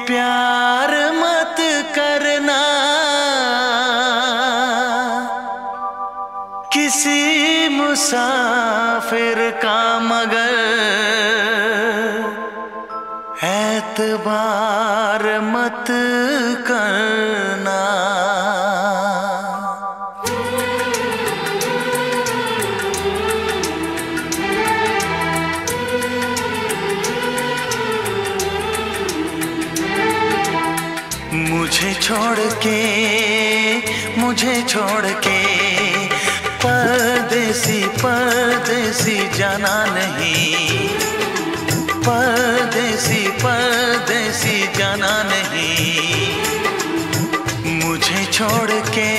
प्यार मत करना किसी मुसाफिर का, मगर एतबार मत करना। मुझे छोड़ के परदेसी परदेसी जाना नहीं, परदेसी परदेसी जाना नहीं। मुझे छोड़ के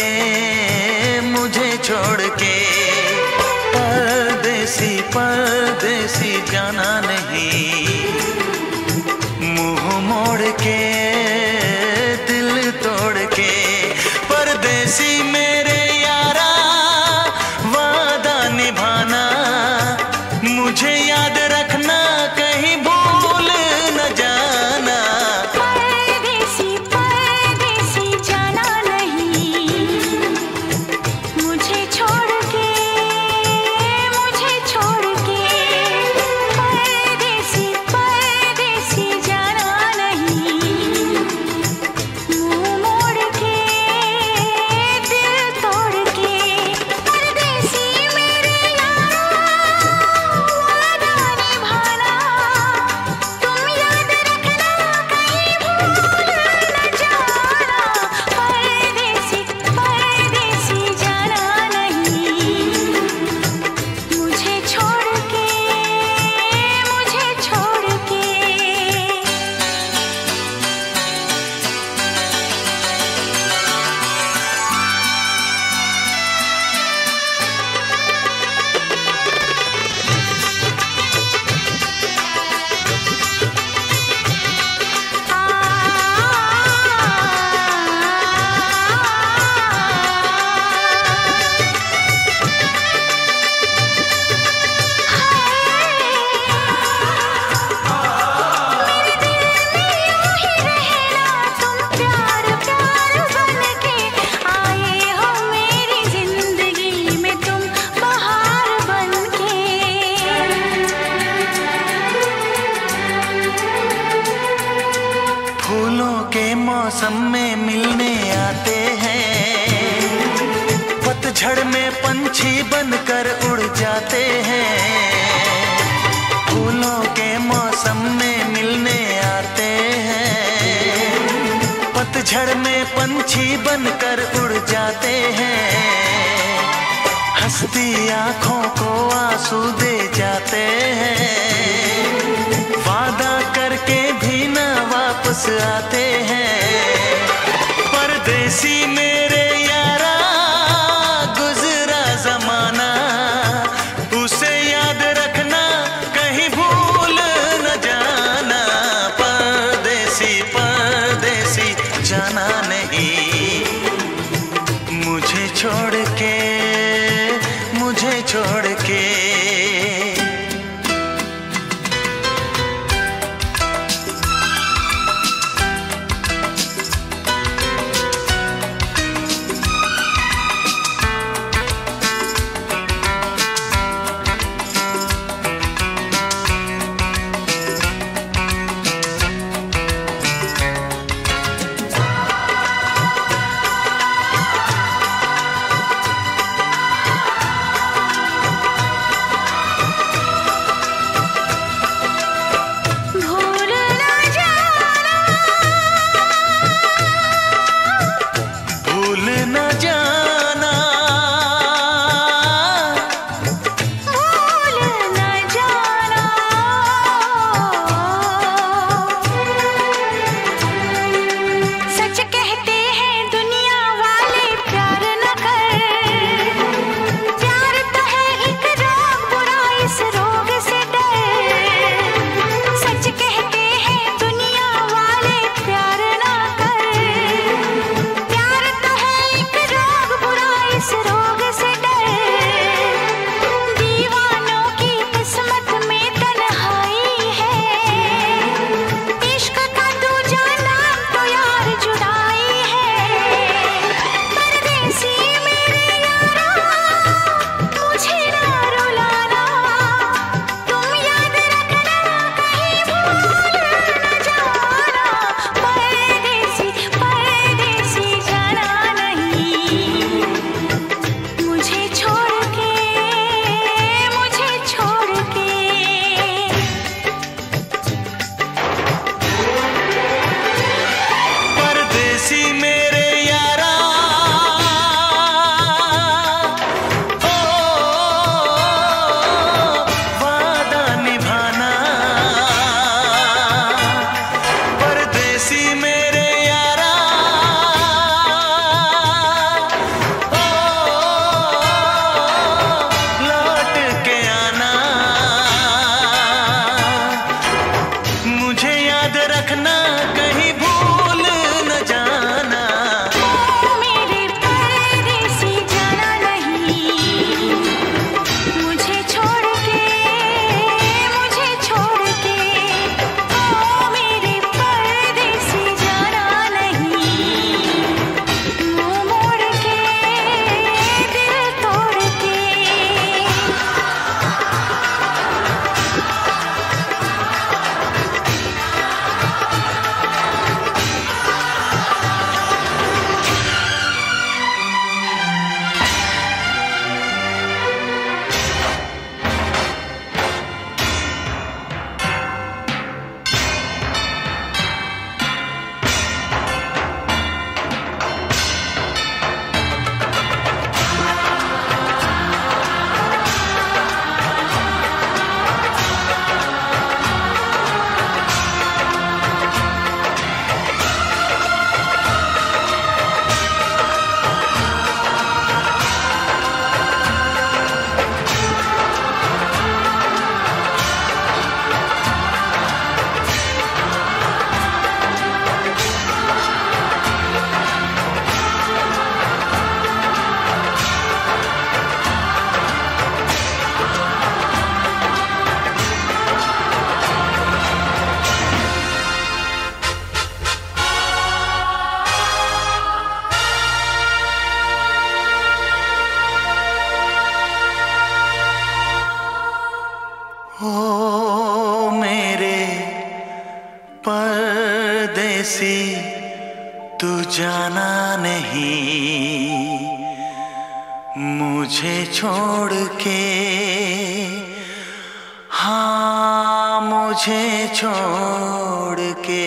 परदेसी परदेसी जाना नहीं। मुंह मोड़ के दिल तोड़ के परदेसी मेरे यारा वादा निभाना। मुझे याद रखना कहीं भूल न जाना। परदेसी परदेसी जाना नहीं। मुझे छोड़ के परदेसी परदेसी जाना नहीं। मुंह मोड़ के दिल तोड़ के परदेसी मेरे यारा वादा निभाना। तुम याद रखना कहीं भूल न जाना। परदेसी परदेसी जाना नहीं। मुझे छोड़ के मौसम में मिलने आते हैं, पतझड़ में पंछी बनकर उड़ जाते हैं। फूलों के मौसम में मिलने आते हैं, पतझड़ में पंछी बनकर उड़ जाते हैं। हंसती आंखों को आंसू दे जाते हैं, वादा करके भी ना वापस आते हैं। परदेसी मेरे यारा गुजरा जमाना, उसे याद रखना कहीं भूल न जाना। परदेसी परदेसी जाना नहीं, मुझे छोड़ के परदेसी तू जाना नहीं मुझे छोड़ के, हाँ मुझे छोड़ के।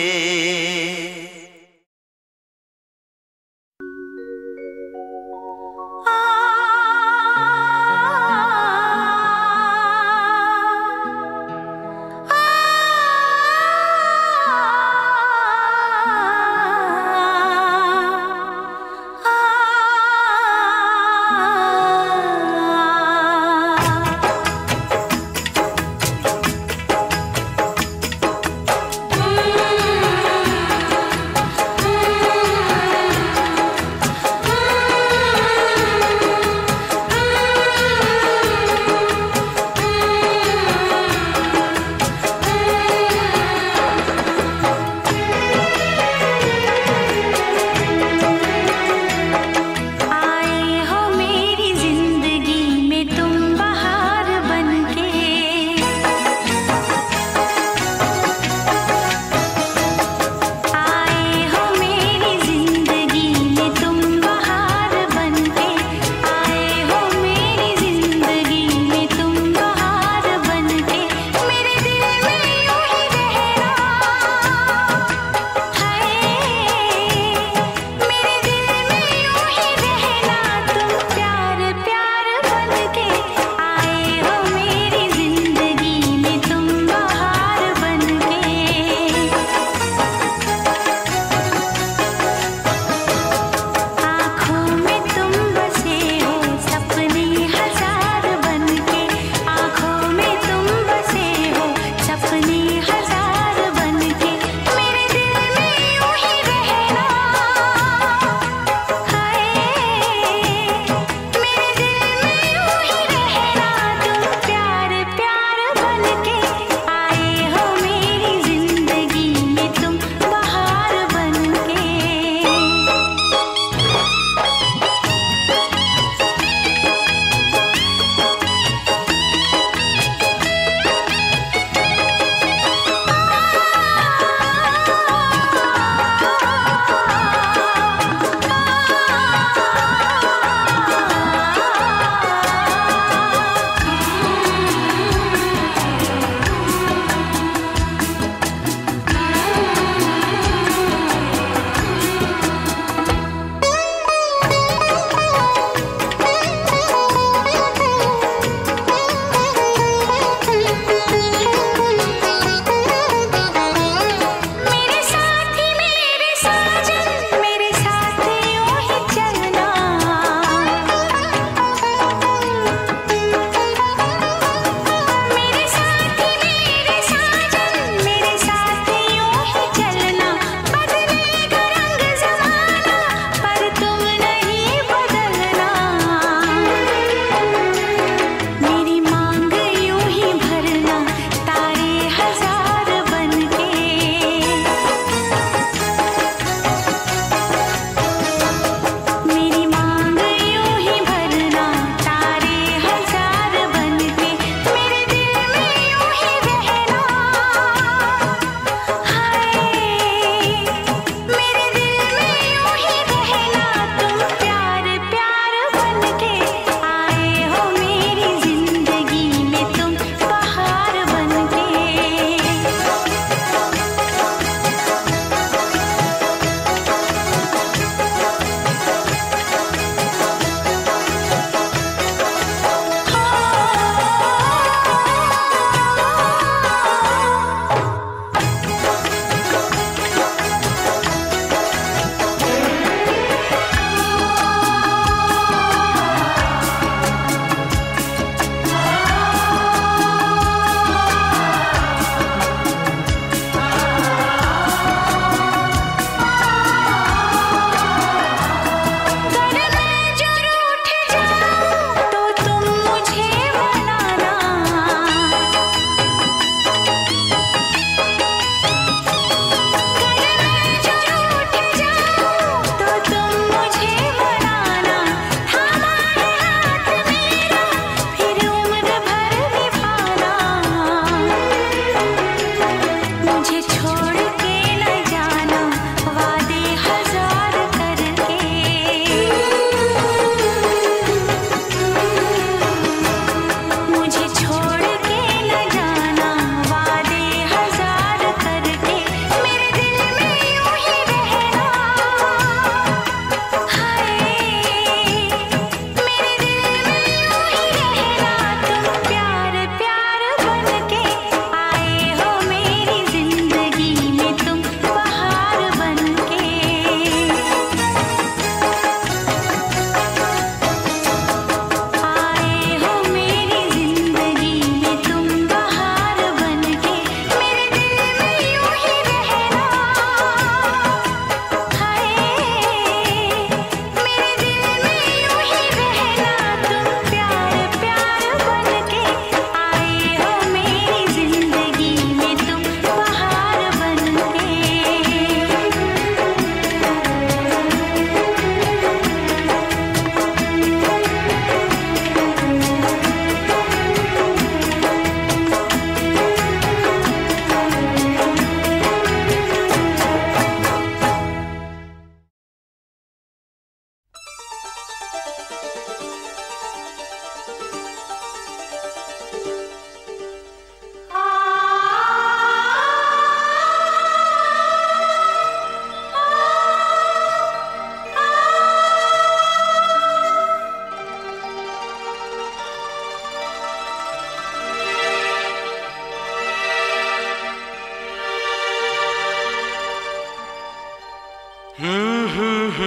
जी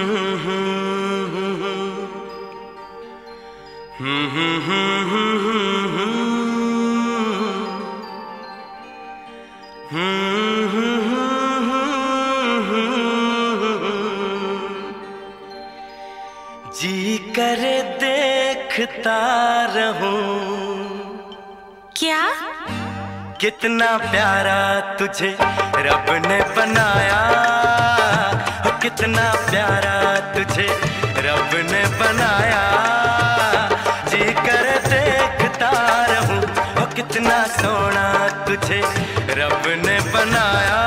करे देखता रहूं। क्या? कितना प्यारा तुझे रब ने बनाया, कितना प्यारा तुझे रब ने बनाया। जी कर देखता रहूं, कितना सोना तुझे रब ने बनाया,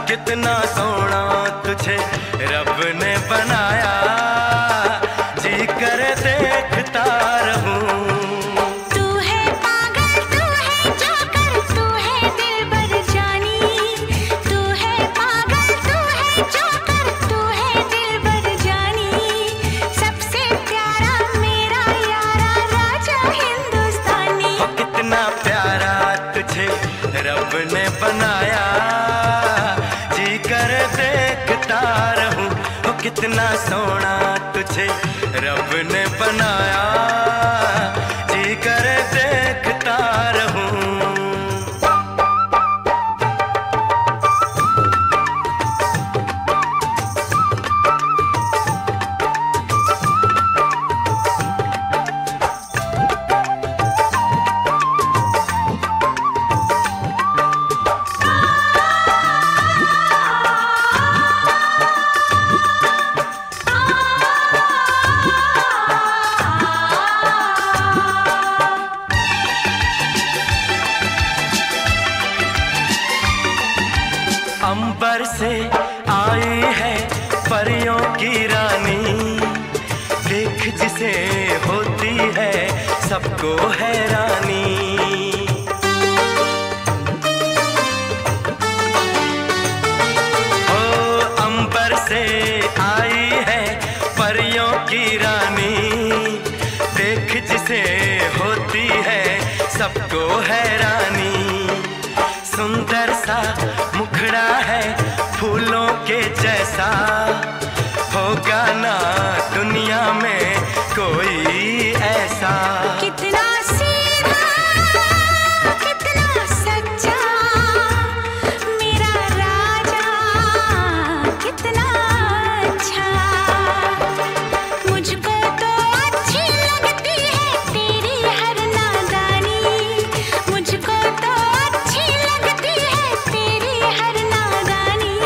कितना सोना तुझे रब ने बनाया। जी कर देखता रहूं। रब ने बनाया, जी कर देखता रहूं। कितना सोना तुझे रब ने बनाया, जी कर देखता रहूं। अंबर से आई है परियों की रानी, देख जिसे होती है सबको हैरानी। ओ अंबर से आई है परियों की रानी, देख जिसे होती है सबको हैरानी। सुंदर सा मुखड़ा है फूलों के जैसा, होगा ना दुनिया में कोई ऐसा। कितना सीधा, कितना सच्चा मेरा राजा, कितना अच्छा। मुझको तो अच्छी लगती है तेरी हर नादानी, मुझको तो अच्छी लगती है तेरी हर नादानी।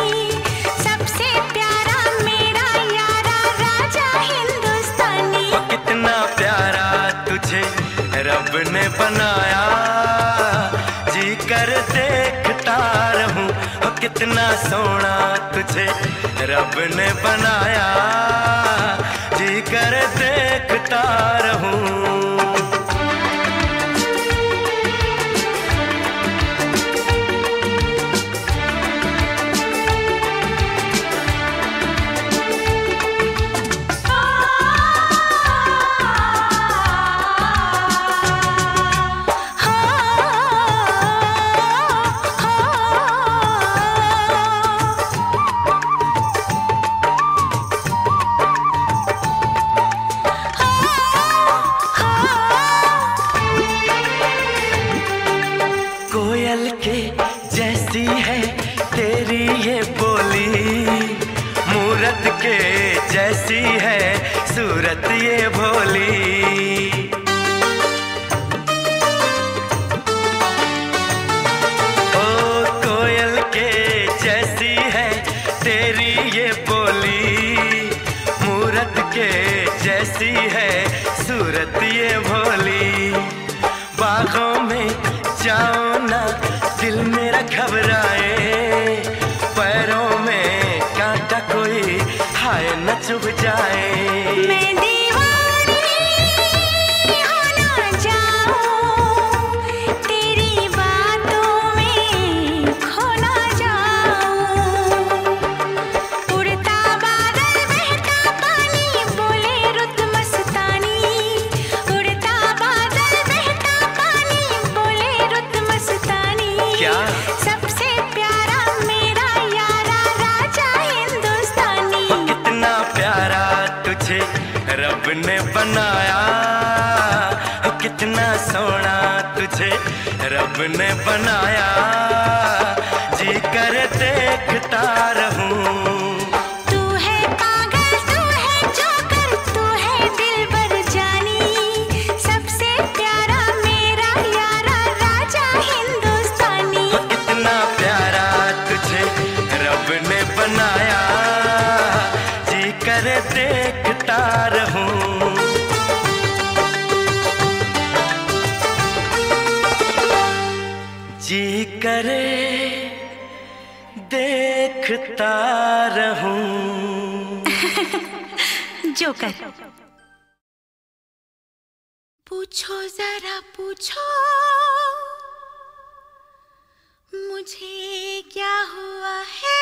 सबसे प्यारा मेरा यारा राजा हिंदुस्तानी। कितना प्यारा तुझे रब ने बनाया, जी कर देखता रहूं। कितना सोना तुझे रब ने बनाया, जी कर देखता रहूं। कोयल के जैसी है तेरी ये बोली, मूरत के जैसी है सूरत ये भोली। ओ कोयल के जैसी है तेरी ये बोली, मूरत के जैसी है सूरत ये भोली। बागों में जाओ ना दिल मेरा घबराए, पैरों में कांटा कोई हाय न चुभ जाए। मैं दीवानी हो ना जाऊं, तेरी बातों में खो ना जाऊं। उड़ता बादल बहता पानी बोले रुत मस्तानी, उड़ता बादल बहता पानी बोले रुत मस्तानी। क्या? सबसे प्यारा मेरा यारा राजा हिंदुस्तानी। जी करे देखता रहूं। जोकर। पूछो जरा पूछो मुझे क्या हुआ है,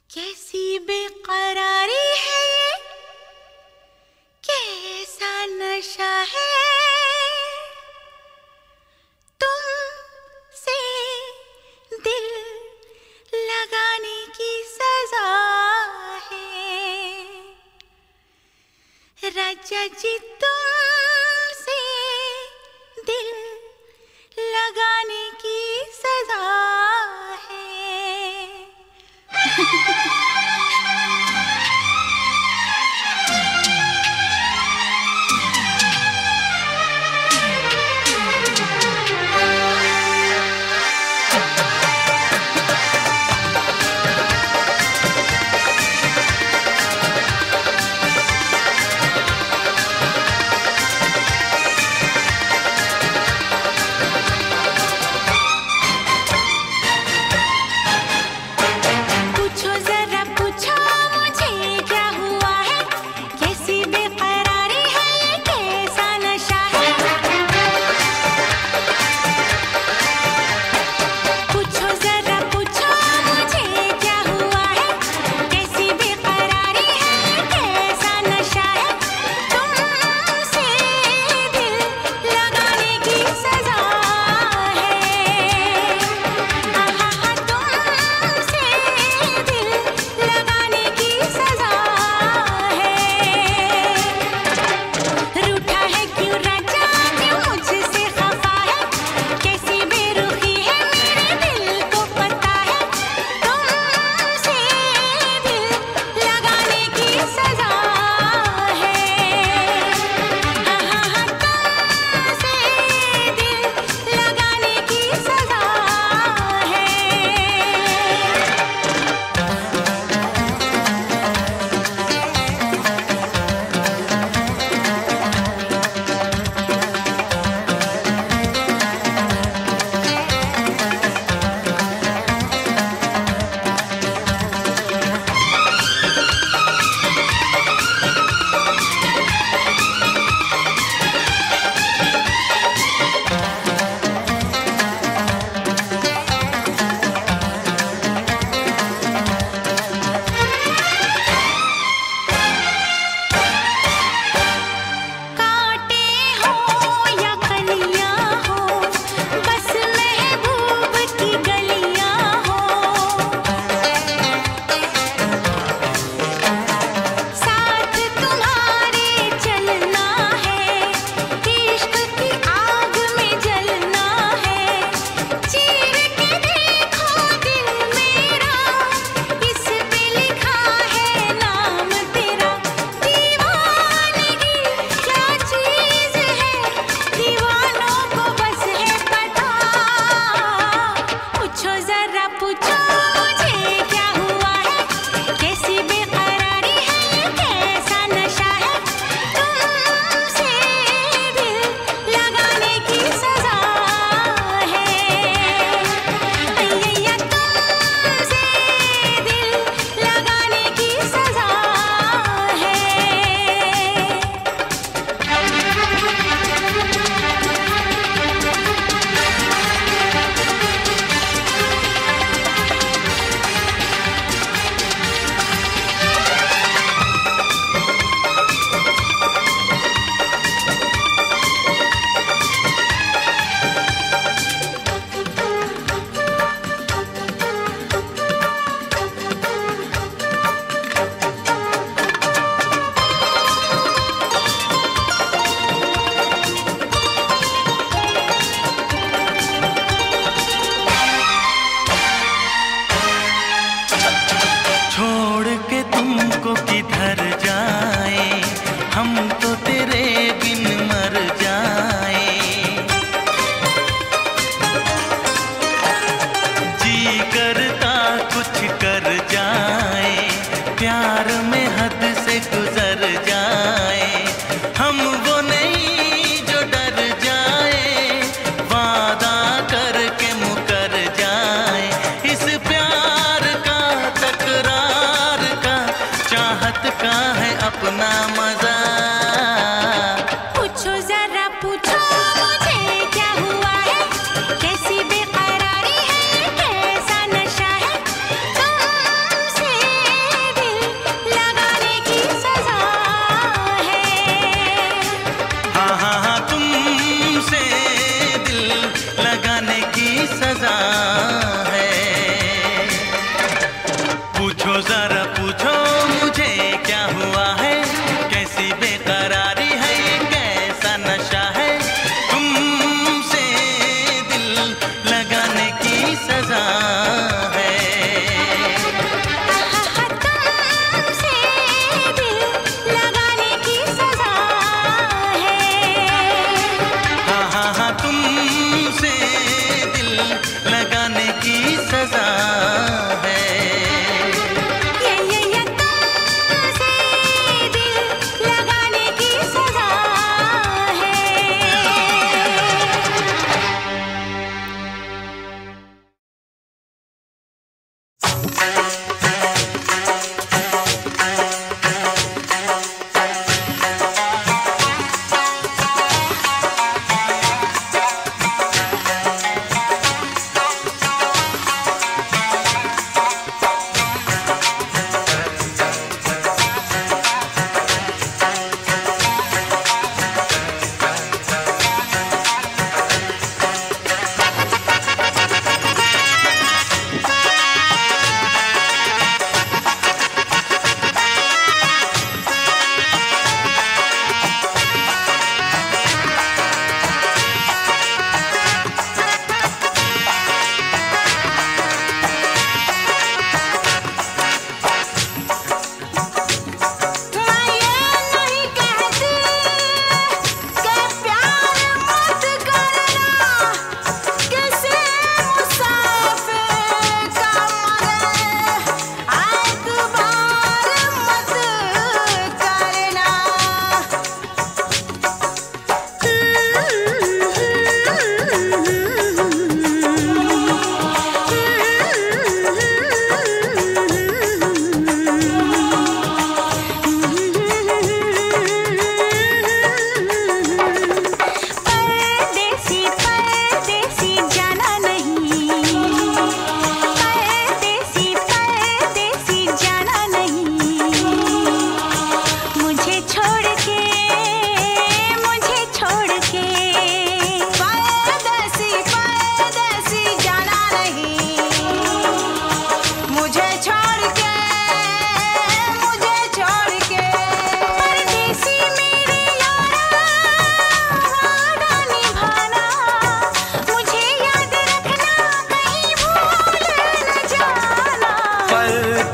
कैसी बेकरारी है ये, कैसा नशा है, तुमसे दिल लगाने की सजा है। राजा जी तुमसे दिल लगाने की सजा है।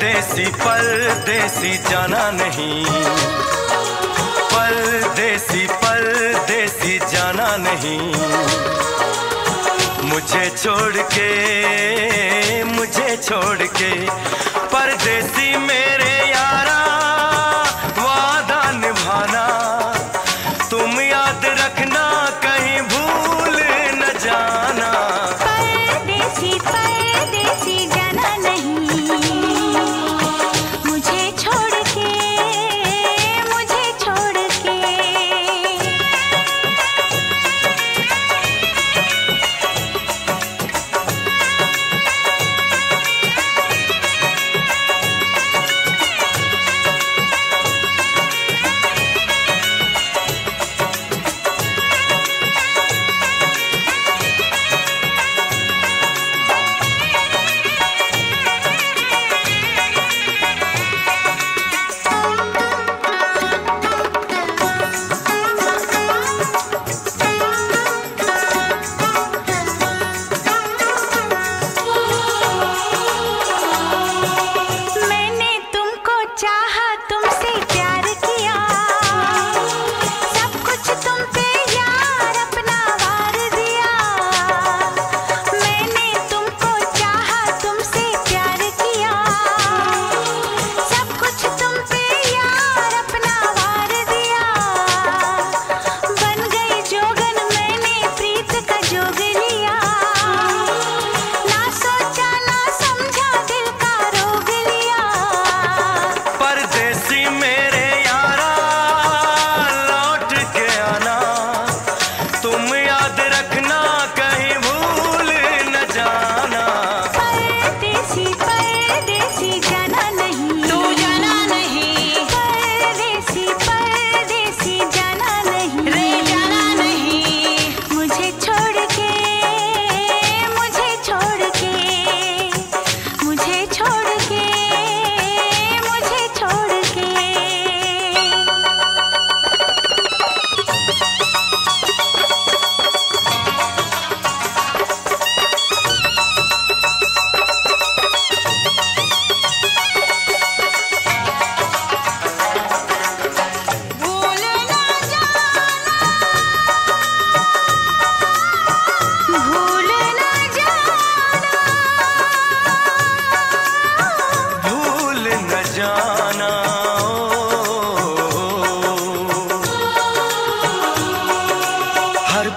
परदेसी जाना नहीं, परदेसी परदेसी जाना नहीं, मुझे छोड़ के परदेसी मेरे यारा वादा निभाना, तुम याद रखना कहीं भूल न जाना। परदेसी परदेसी जाना नहीं, मुझे छोड़ के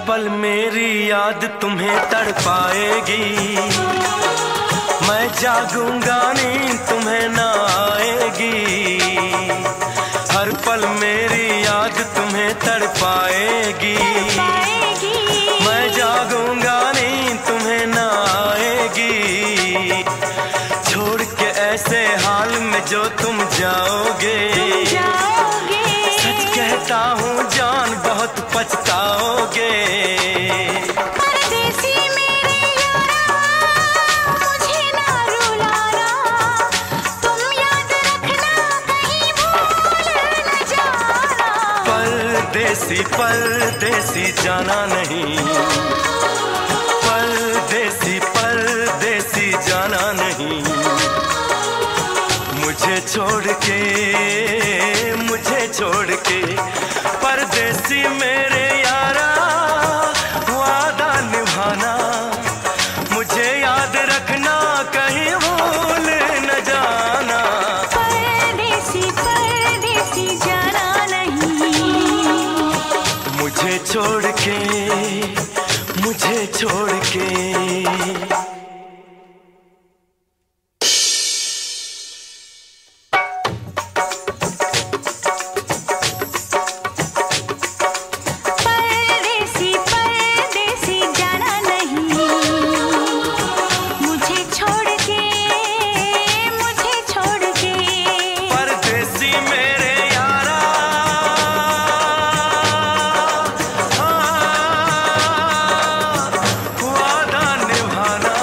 पल मेरी याद तुम्हें तड़पाएगी, मैं जागूंगा नींद तुम्हें ना आएगी। हर पल मेरी याद तुम्हें तड़पाएगी, मैं जागूंगा नींद तुम्हें ना आएगी। छोड़ के ऐसे हाल में जो तुम जाओगे, सच कहता हूँ जान बहुत पछताओगे। परदेसी मेरे यारा मुझे ना रुलाना, तुम याद रखना कहीं भूल न जाना। परदेसी परदेसी जाना नहीं, परदेसी परदेसी जाना नहीं, मुझे छोड़ के परदेसी मेरे यारा वादा निभाना, मुझे याद रखना कहीं भूल न जाना। परदेसी परदेसी जाना नहीं, मुझे छोड़ के वादा निभाना।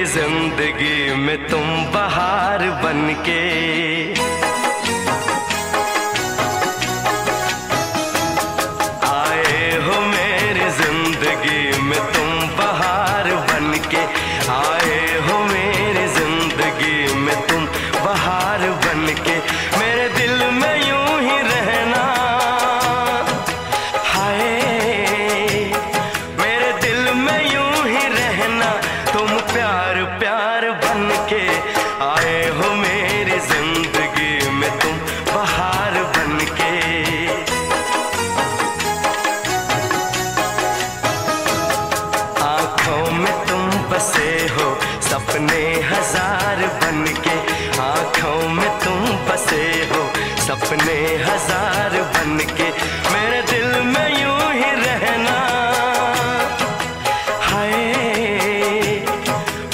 जिंदगी में तुम बहार बनके, आए हो मेरी जिंदगी में तुम बहार बनके, आए हो मेरी जिंदगी में तुम बहार बनके, मेरे दिल में यूं ही रहना, हाय मेरे दिल में यूं ही रहना, तुम प्यार प्यार बनके, आए हो मेरी जिंदगी में तुम बहार बनके। आंखों में तुम बसे हो सपने हजार बनके, आंखों में तुम बसे हो सपने हजार बनके, मेरे दिल में यूं ही रहना, हाय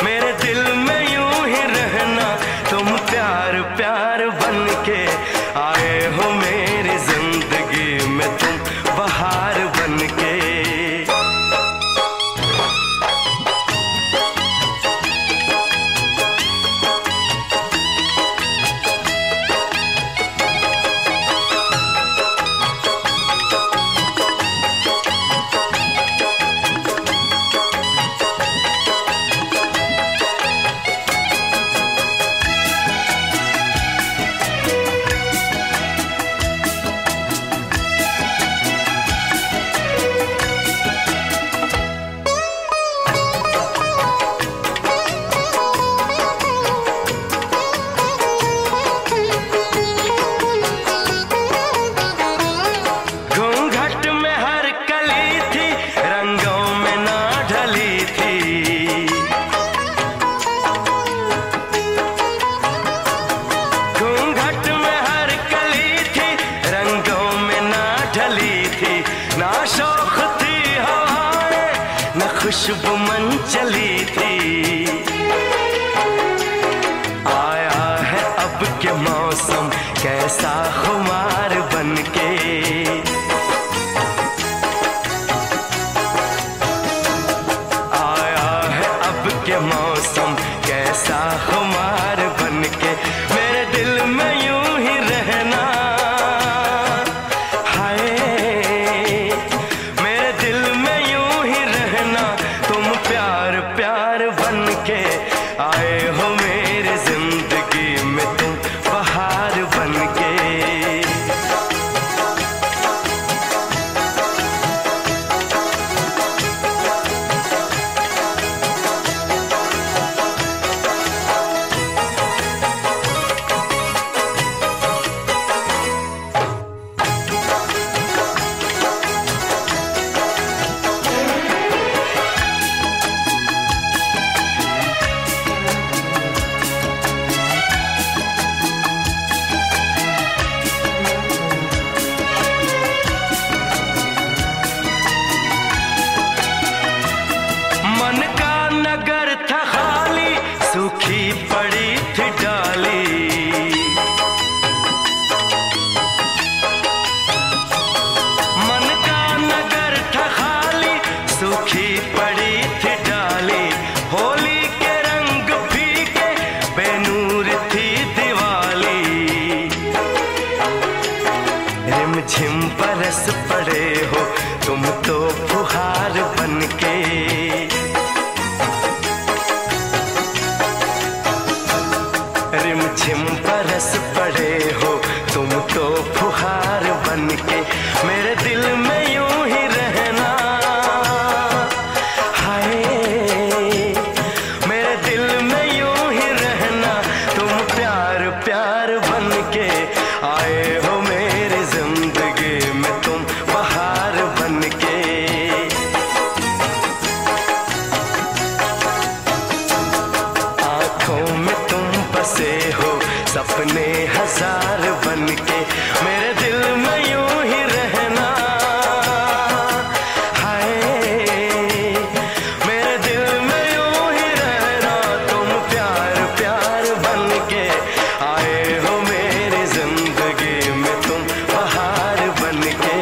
मेरे दिल में यूं ही रहना, तुम प्यार प्यार बनके, आए हो मेरी जिंदगी में तुम बहार बनके। ना शौक थी हवाएं न खुशबू मन चली थी, आया है अब के मौसम कैसा खुमार बनके, आया है अब के मौसम कैसा खुमार बनके, मेरे दिल में यूं ही रहना, प्यार बनके। हजार बन के मेरे दिल में यूं ही रहना। हाय मेरे दिल में यूं ही रहना, तुम प्यार प्यार बन के आए हो मेरी जिंदगी में, तुम बहार बन के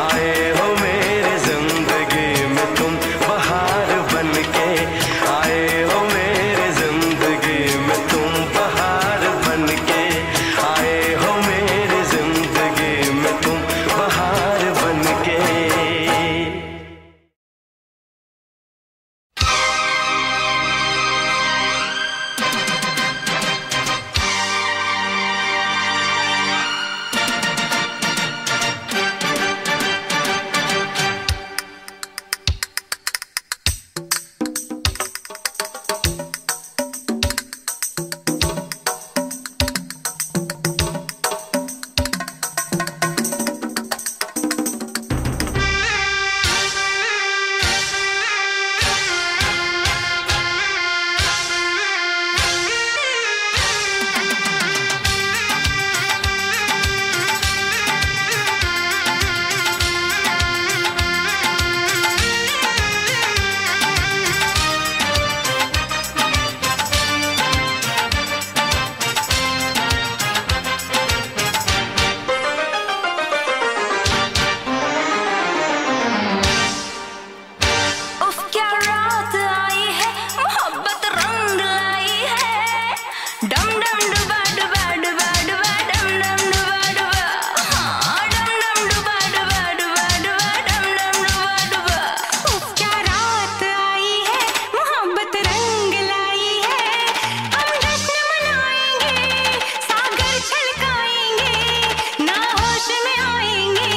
आए हो मेरी जिंदगी में, तुम बहार बन के आए हो मेरी जिंदगी में, तुम बहार बन के आए हो मेरी जिंदगी में, तुम बहार बन के। उफ क्या रात आई है, मोहब्बत रंग लाई है। डम डम डुबा डुबा डुबा डुबा डम डम डुबा डुबा, हाँ डम डम डुबा डुबा डुबा डुबा डम डम डुबा डुबा। उफ क्या रात आई है, मोहब्बत रंग लाई है। हम जश्न मनाएंगे, सागर छलकाएंगे, ना होश में आएंगे।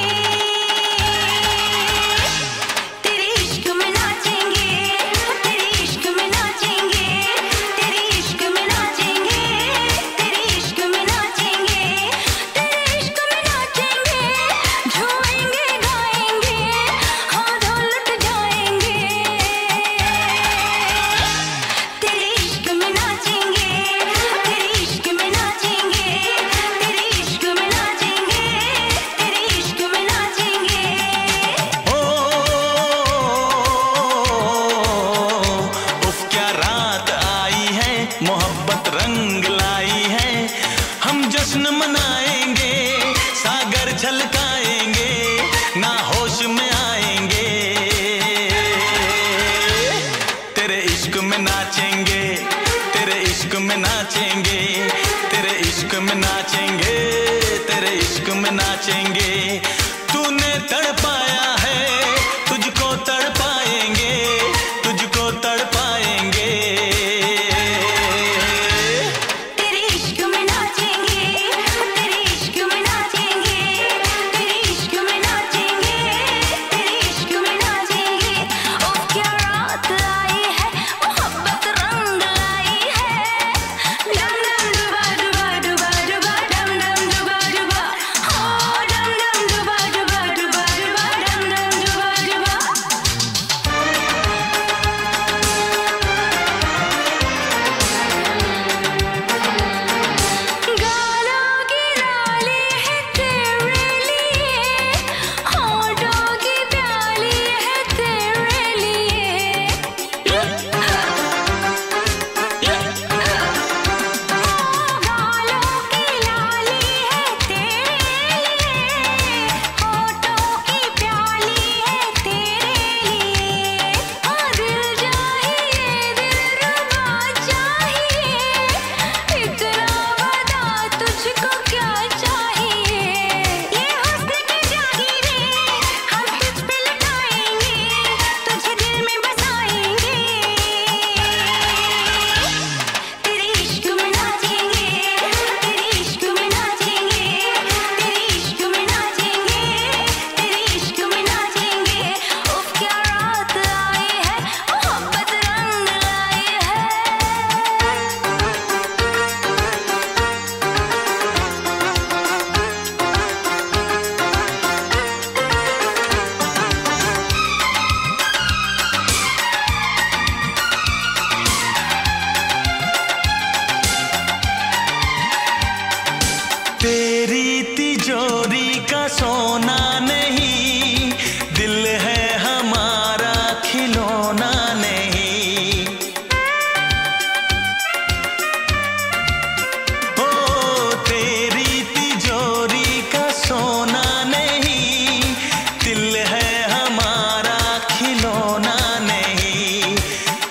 तेरे इश्क में नाचेंगे, तेरे इश्क में नाचेंगे, तेरे इश्क में नाचेंगे, तेरे इश्क में नाचेंगे, तेरे इश्क में नाचेंगे, झूमेंगे गाएंगे, हाँ ढोल लुट जाएंगे। तेरे इश्क में नाचेंगे, तेरे इश्क में नाचेंगे, तेरे इश्क में नाचेंगे, तेरे इश्क में नाचेंगे। उफ क्या रात आई है, मोहब्बत रंग लाई है। हम जश्न मनाएंगे, सागर झलकाएंगे, ना होश में आएंगे। तेरे इश्क में नाचेंगे, तेरे इश्क में नाचेंगे, तेरे इश्क में नाचेंगे, तेरे इश्क में नाचेंगे। तूने तड़पाया है, तुझको तड़पाएंगे, तुझको तड़पाएंगे। तेरे इश्क में नाचेंगे, तेरे इश्क में नाचेंगे, तेरे इश्क में नाचेंगे, तेरे इश्क में नाचेंगे। उफ क्या रात आई है, मोहब्बत रंग लाई है। डम डम डुबा डुबा डुबा डुबा डम डम डुबा डुबा, हाँ डम डम डुबा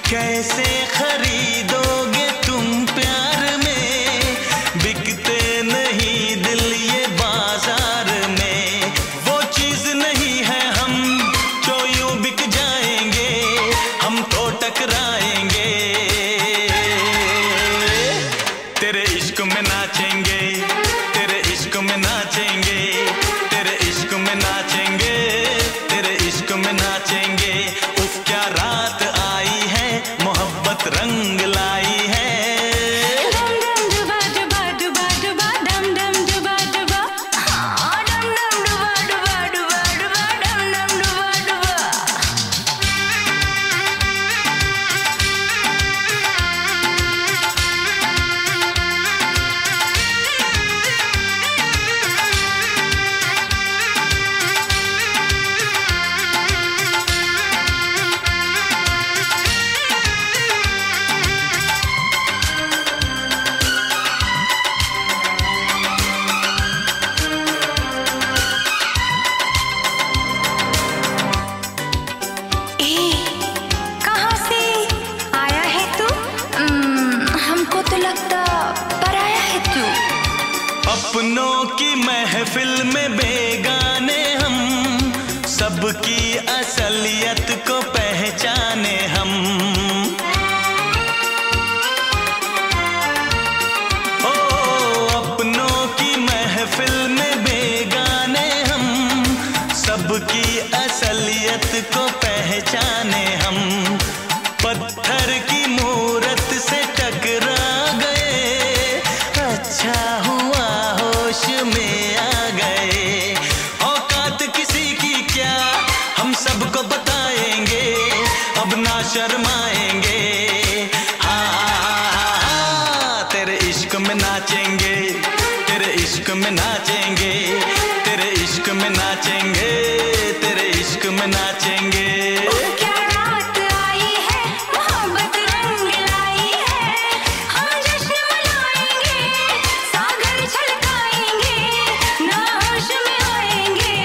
कैसे खरीदोगे तुम प्यार में, बिकते नहीं दिल ये बाजार में। वो चीज नहीं है हम जो यूं बिक जाएंगे, हम तो टकराएंगे। तेरे इश्क में नाचेंगे, तेरे इश्क में नाचेंगे, तेरे इश्क में नाचेंगे, तेरे इश्क में नाचेंगे। उफ क्या रात आई है, मोहब्बत रंग लाई है। डम डम डुबा डुबा डुबा डुबा डम डम डुबा डुबा, हाँ डम डम डुबा डुबा डुबा डुबा डम डम डुबा डुबा। कहाँ से आया है तू? हमको तो लगता पराया है तू। अपनों की महफिल में बेगाने हम, सबकी असलियत को पहचाने हम। ओ अपनों की महफिल में बेगाने हम, सबकी असलियत को पहचाने हम। पत्थर की मूरत से टकरा गए, अच्छा हुआ होश में आ गए। औकात किसी की क्या हम सबको बताएंगे, अब ना शर्माएंगे। हाँ तेरे इश्क में नाचेंगे, तेरे इश्क में नाचेंगे, तेरे इश्क में नाचेंगे, तेरे इश्क में नाचेंगे। क्या रात आई है, मोहब्बत रंग लाई है। हम जश्न मनाएंगे, सागर छलकाएंगे, ना होश में आएंगे।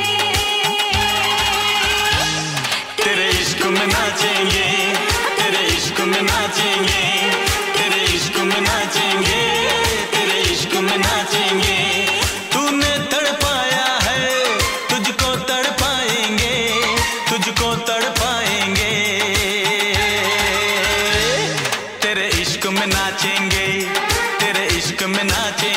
तेरे इश्क में नाचेंगे, तेरे इश्क में नाचेंगे, तेरे इश्क में नाचेंगे, तेरे इश्क में नाचेंगे। तूने तड़पाया है, तुझको तड़पाएंगे, तुझको तड़पाएंगे। तेरे इश्क में नाचेंगे, तेरे इश्क में नाचेंगे।